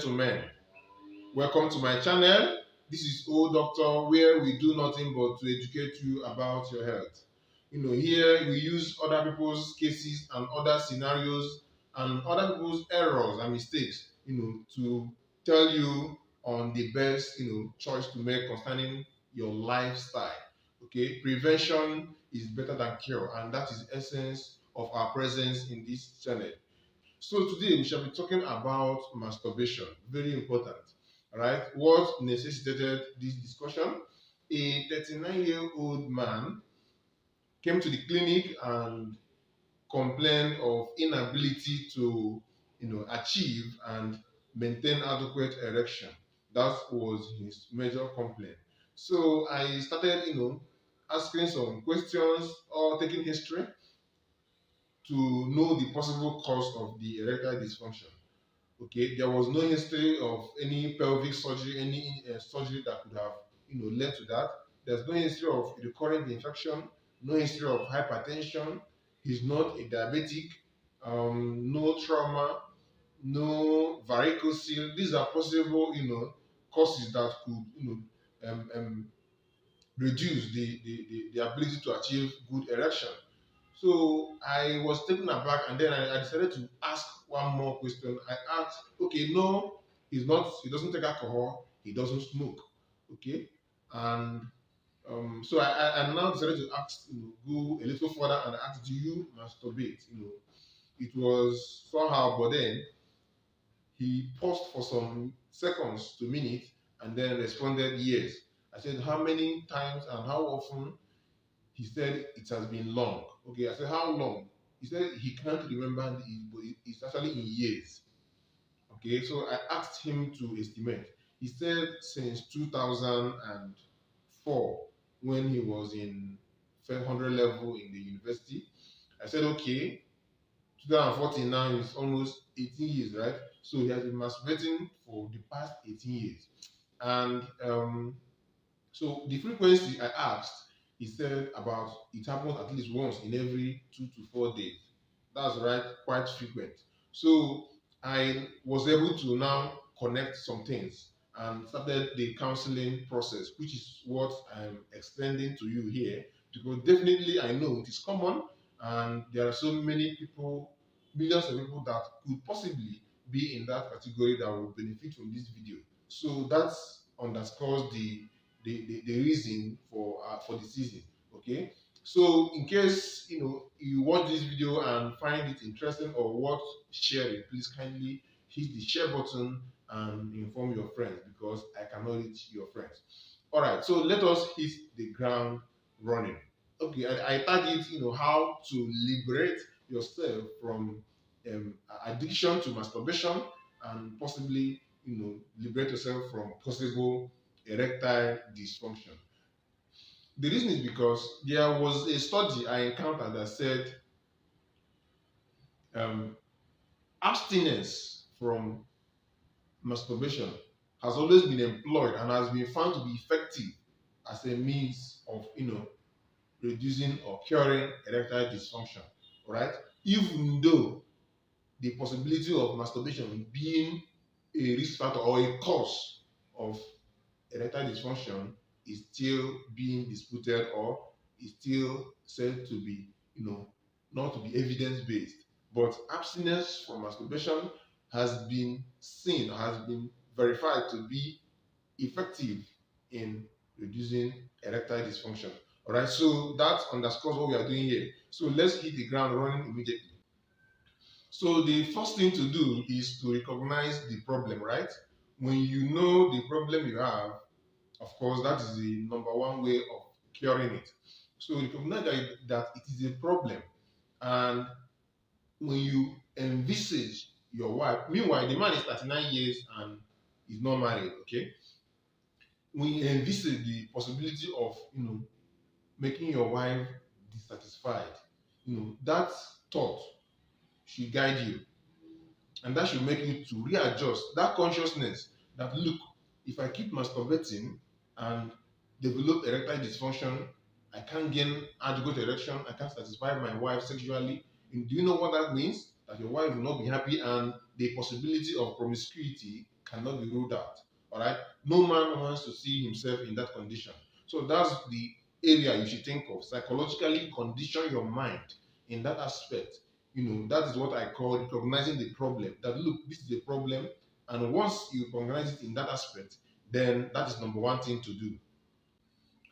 gentlemen, welcome to my channel. This is Odoctor, where we do nothing but to educate you about your health. Here we use other people's cases and other scenarios and other people's errors and mistakes, to tell you on the best, choice to make concerning your lifestyle. Okay, prevention is better than cure, and that is the essence of our presence in this channel. So today we shall be talking about masturbation. Very important. Alright. What necessitated this discussion? A 39-year-old man came to the clinic and complained of inability to achieve and maintain adequate erection. That was his major complaint. So I started asking some questions or taking history to know the possible cause of the erectile dysfunction. Okay, there was no history of any pelvic surgery, any surgery that could have led to that. There's no history of recurrent infection, no history of hypertension. He's not a diabetic, no trauma, no varicocele. These are possible causes that could reduce the ability to achieve good erection. So I was taken aback, and then I decided to ask one more question. I asked, okay, no, he doesn't take alcohol, he doesn't smoke, okay, and so I now decided to ask, go a little further and ask, do you masturbate? It was somehow, but then he paused for some seconds to minutes and then responded yes. I said, how many times and how often? He said it has been long. Okay, I said, how long? He said he can't remember, but it's actually in years. Okay, so I asked him to estimate. He said since 2004, when he was in 500 level in the university. I said, okay, 2014 now is almost 18 years, right? So he has been masturbating for the past 18 years. And so the frequency I asked, he said it happens at least once in every 2 to 4 days. That's right, quite frequent. So I was able to now connect some things and started the counseling process, which is what I'm extending to you here, because definitely I know it is common and there are so many people, millions of people that could possibly be in that category that will benefit from this video. So that underscores the reason for the season. Okay, so in case you watch this video and find it interesting or worth sharing, please kindly hit the share button and inform your friends, because I cannot reach your friends. All right, so let us hit the ground running. Okay, I target how to liberate yourself from addiction to masturbation, and possibly liberate yourself from possible erectile dysfunction. The reason is because there was a study I encountered that said abstinence from masturbation has always been employed and has been found to be effective as a means of reducing or curing erectile dysfunction. All right, even though the possibility of masturbation being a risk factor or a cause of erectile dysfunction is still being disputed, or is still said to be, not to be evidence-based. But abstinence from masturbation has been seen, has been verified to be effective in reducing erectile dysfunction. All right, so that underscores what we are doing here. So let's hit the ground running immediately. So the first thing to do is to recognize the problem, right? When you know the problem you have, of course, that is the number one way of curing it. So recognize that it is a problem. And when you envisage your wife, meanwhile, the man is 39 years and is not married, okay? When you envisage the possibility of, making your wife dissatisfied, that thought should guide you. And that should make you to readjust that consciousness that, look, if I keep masturbating and develop erectile dysfunction, I can't gain adequate erection, I can't satisfy my wife sexually. And do you know what that means? That your wife will not be happy and the possibility of promiscuity cannot be ruled out. All right, no man wants to see himself in that condition. So that's the area you should think of. Psychologically condition your mind in that aspect. That is what I call recognizing the problem. That look, this is a problem, and once you recognize it in that aspect, then that is number one thing to do.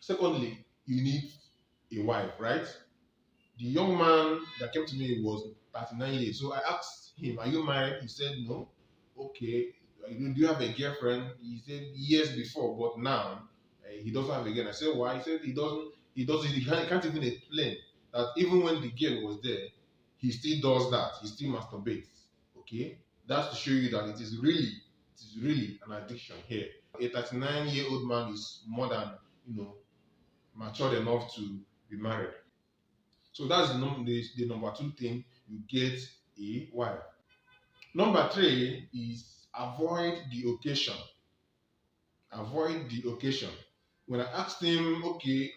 Secondly, you need a wife, right? The young man that came to me was 39 years. So I asked him, "Are you married?" He said, "No." Okay. "Do you have a girlfriend?" He said, "Years before, but now he doesn't have a girl." I said, "Why?" He said, he can't even explain that even when the girl was there, he still does that. He still masturbates. Okay. That's to show you that it is really an addiction here. A 39-year-old man is more than, matured enough to be married. So that's the number two thing. You get a wife. Number three is avoid the occasion. Avoid the occasion. When I asked him, okay,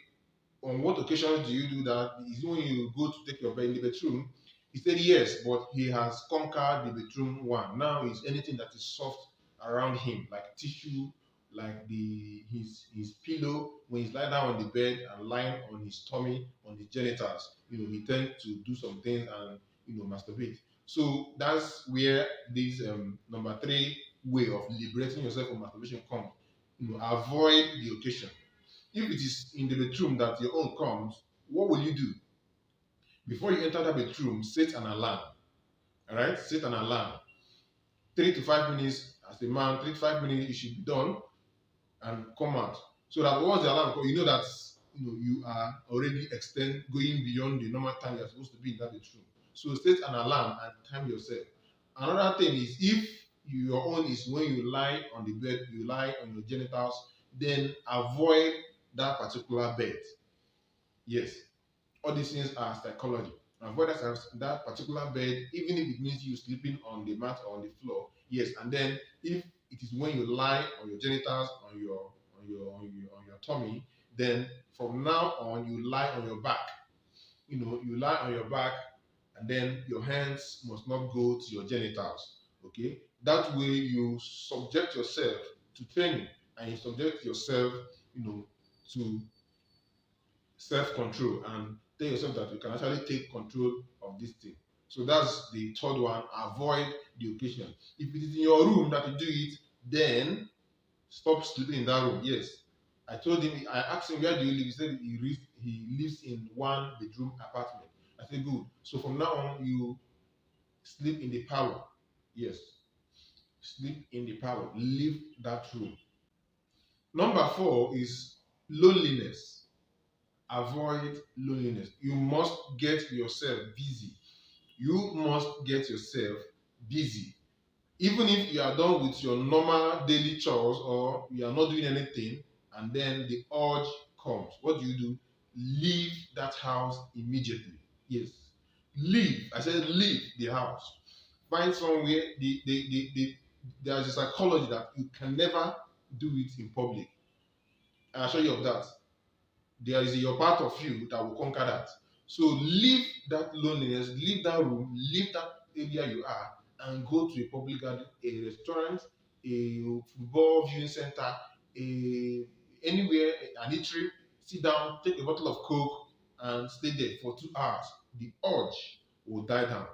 on what occasions do you do that? Is it when you go to take your bed in the bedroom? He said yes, but he has conquered the bedroom one. Now it's anything that is soft around him, like tissue, like his pillow. When he's lying down on the bed and lying on his tummy, on his genitals, he tends to do some things and masturbate. So that's where this number three way of liberating yourself from masturbation comes. Avoid the occasion. If it is in the bedroom that your own comes, what will you do? Before you enter that bedroom, set an alarm. All right, set an alarm. 3 to 5 minutes, as a man, 3 to 5 minutes, it should be done and come out. So that once the alarm comes, you know that you are already going beyond the normal time you're supposed to be in that bedroom. So set an alarm and time yourself. Another thing is, if your own is when you lie on the bed, you lie on your genitals, then avoid that particular bed. Yes, all these things are psychology. Avoid that particular bed, even if it means you sleeping on the mat or on the floor. Yes, and then if it is when you lie on your genitals, on your tummy, then from now on you lie on your back. You lie on your back, and then your hands must not go to your genitals. Okay, that way you subject yourself to training, and you subject yourself, to self-control, and tell yourself that you can actually take control of this thing. So that's the third one. Avoid the occasion. If it is in your room that you do it, then stop sleeping in that room. Yes. I asked him, where do you live? He said he lives in one bedroom apartment. I said, good. So from now on, you sleep in the parlor. Yes. Sleep in the parlor. Leave that room. Number four is loneliness. Avoid loneliness. You must get yourself busy. You must get yourself busy. Even if you are done with your normal daily chores or you are not doing anything, and then the urge comes, what do? Leave that house immediately. Yes. Leave. I said leave the house. Find somewhere. There's a psychology that you can never do it in public. I assure you of that. There is your part of you that will conquer that. So leave that loneliness, leave that room, leave that area you are, and go to a public garden, a restaurant, a football viewing center, anywhere, an eatery. Sit down, take a bottle of Coke, and stay there for 2 hours. The urge will die down.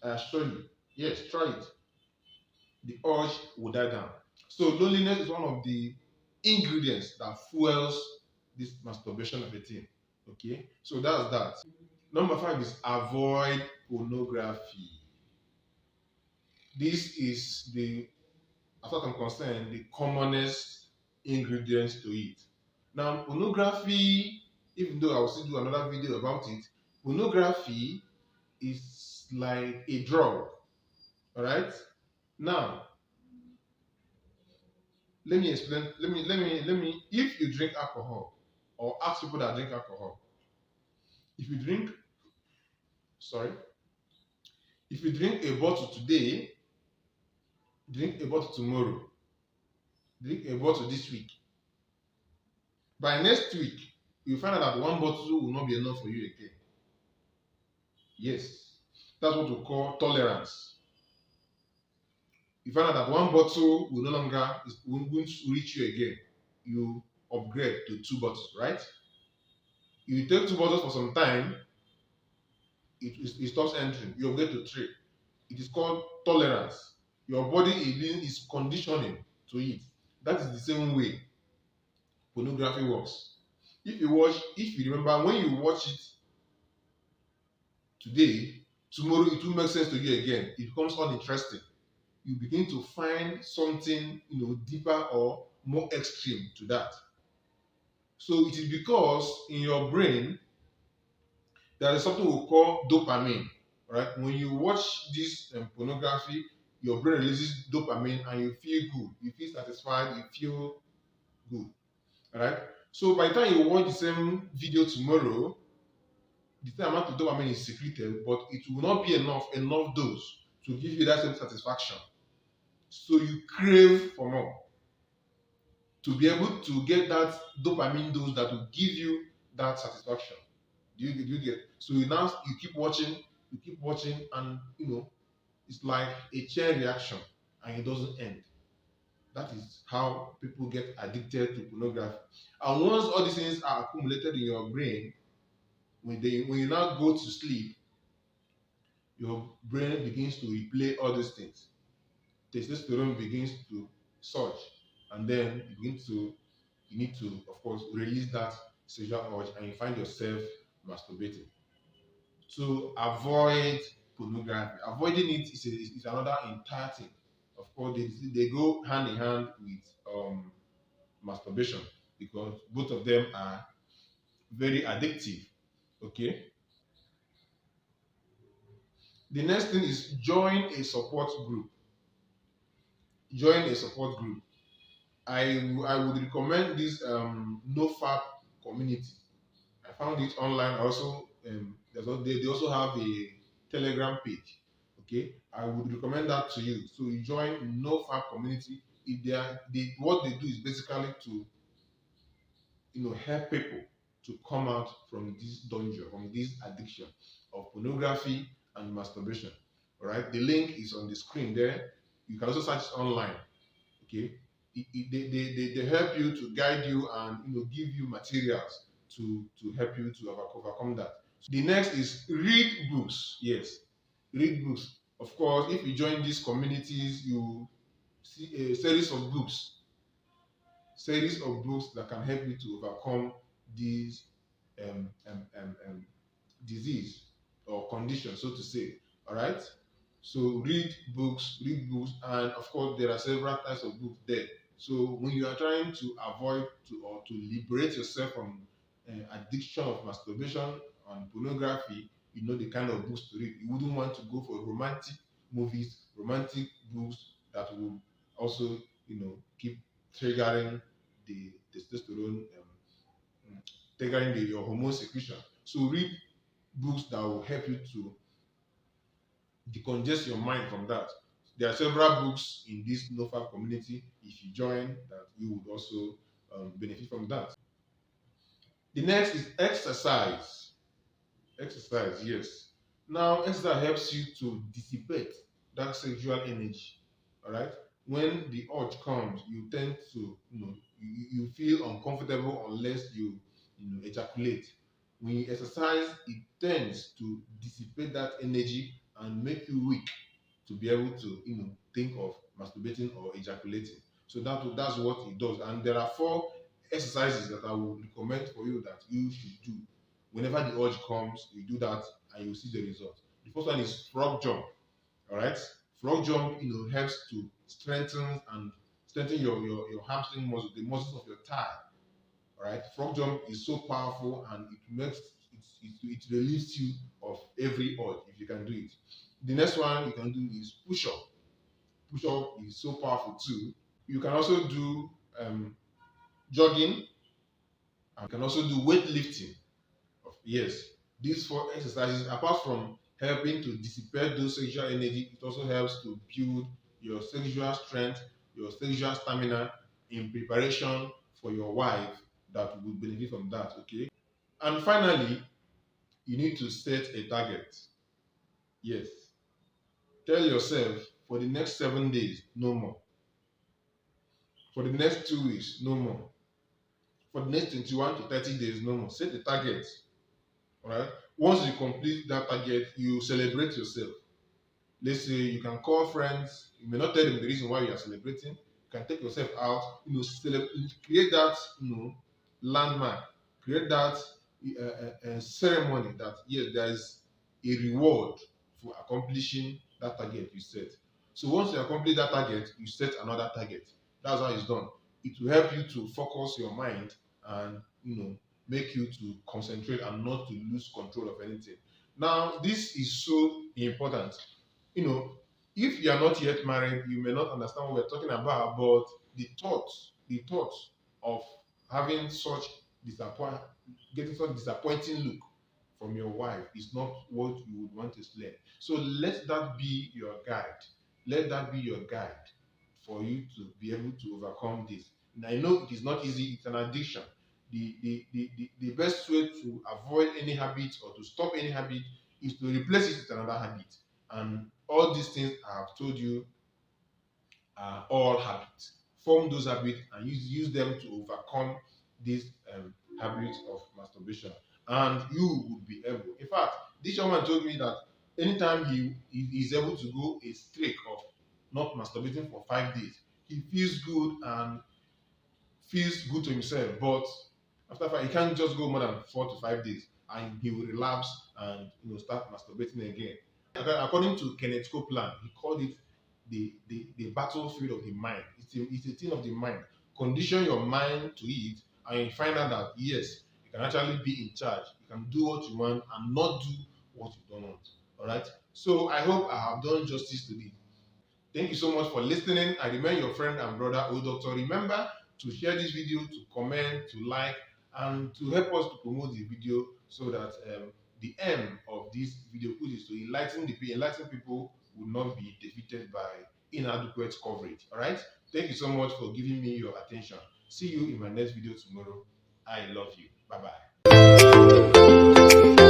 I assure you. Yes, try it. The urge will die down. So loneliness is one of the ingredients that fuels this masturbation of a thing. Okay, so that's that. Number five is avoid pornography. This is as far as I'm concerned, the commonest ingredients to it. Now, pornography, even though I will still do another video about it, pornography is like a drug. All right. Now, let me explain. Let me. If you drink alcohol, or ask people that drink alcohol, if you drink, sorry, if you drink a bottle today, drink a bottle tomorrow, drink a bottle this week. By next week, you find out that one bottle will not be enough for you again. Yes, that's what we call tolerance. You find out that one bottle will no longer won't reach you again. You upgrade to 2 bottles, right? You take 2 bottles for some time, it stops entering. You upgrade to 3. It is called tolerance. Your body is conditioning to it. That is the same way pornography works. If you remember, when you watch it today, tomorrow it will make sense to you again. It becomes uninteresting. You begin to find something, deeper or more extreme to that. So it is because in your brain there is something we call dopamine, right? When you watch this pornography, your brain releases dopamine and you feel good, you feel satisfied, you feel good, right? So by the time you watch the same video tomorrow, the same amount of dopamine is secreted, but it will not be enough dose to give you that same satisfaction. So you crave for more to be able to get that dopamine dose that will give you that satisfaction. Do you get? So you keep watching, and it's like a chain reaction, and it doesn't end. That is how people get addicted to pornography. And once all these things are accumulated in your brain, when you now go to sleep, your brain begins to replay all these things. Testosterone begins to surge, and then you need to, of course, release that sexual urge, and you find yourself masturbating. To avoid pornography, avoiding it is another entire thing. Of course, they go hand in hand with masturbation, because both of them are very addictive. Okay. The next thing is join a support group. Join a support group. I would recommend this NoFap community. I found it online. Also, they also have a Telegram page. Okay, I would recommend that to you. So you join NoFap community. If what they do is basically to help people to come out from this dungeon, from this addiction of pornography and masturbation. All right, the link is on the screen there. You can also search it online. Okay, they help you, to guide you, and give you materials to help you to overcome that. The next is read books. Yes, read books. Of course, if you join these communities, you see a series of books that can help you to overcome these um, um, um, um, disease or condition, so to say. All right. So read books, and of course there are several types of books there. So when you are trying to avoid or to liberate yourself from addiction of masturbation and pornography, you know the kind of books to read. You wouldn't want to go for romantic movies, romantic books that will also keep triggering the testosterone, triggering your hormone secretion. So read books that will help you to decongest your mind from that. There are several books in this NoFap community. If you join, that you would also benefit from that. The next is exercise. Exercise, yes. Now, exercise helps you to dissipate that sexual energy. All right. When the urge comes, you tend to, you feel uncomfortable unless you ejaculate. When you exercise, it tends to dissipate that energy and make you weak to be able to, think of masturbating or ejaculating. So that's what it does. And there are 4 exercises that I would recommend for you that you should do. Whenever the urge comes, you do that and you see the result. The first one is frog jump. All right, frog jump, helps to strengthen your hamstring muscle, the muscles of your thigh. All right, frog jump is so powerful, and it relieves you of every urge if you can do it. The next one you can do is push up. Push up is so powerful too. You can also do jogging, and you can also do weightlifting. Yes, these 4 exercises, apart from helping to dissipate those sexual energy, it also helps to build your sexual strength, your sexual stamina in preparation for your wife that will benefit from that. Okay. And finally, you need to set a target. Yes. Tell yourself For the next 7 days, no more. For the next 2 weeks, no more. For the next 21 to 30 days, no more. Set the target. Alright? Once you complete that target, you celebrate yourself. Let's say you can call friends. You may not tell them the reason why you are celebrating. You can take yourself out. Create that landmark. Create that ceremony that yes, there is a reward for accomplishing that target you set. So once you accomplish that target, you set another target. That's how it's done. It will help you to focus your mind and make you to concentrate and not to lose control of anything. Now, this is so important. If you are not yet married, you may not understand what we're talking about, but the thought of having getting such disappointing look from your wife is not what you would want to slay. So let that be your guide. Let that be your guide for you to be able to overcome this. And I know it is not easy, it's an addiction. The best way to avoid any habit or to stop any habit is to replace it with another habit. And all these things I have told you are all habits. Form those habits and use them to overcome this habit of masturbation. And you would be able. In fact, this young man told me that anytime he is able to go a streak of not masturbating for 5 days, he feels good and feels good to himself. But after 5, he can't just go more than 4 to 5 days, and he will relapse and start masturbating again. According to Kenneth Copeland, he called it the battlefield of the mind. It's a thing of the mind. Condition your mind to it, and you find out that yes, you can actually be in charge. You can do what you want and not do what you don't want. All right. So I hope I have done justice to this. Thank you so much for listening. I remain your friend and brother Odoctor. Remember to share this video, to comment, to like, and to help us to promote the video so that the aim of this video is to enlighten people will not be defeated by inadequate coverage. All right. Thank you so much for giving me your attention. See you in my next video tomorrow. I love you. Bye bye.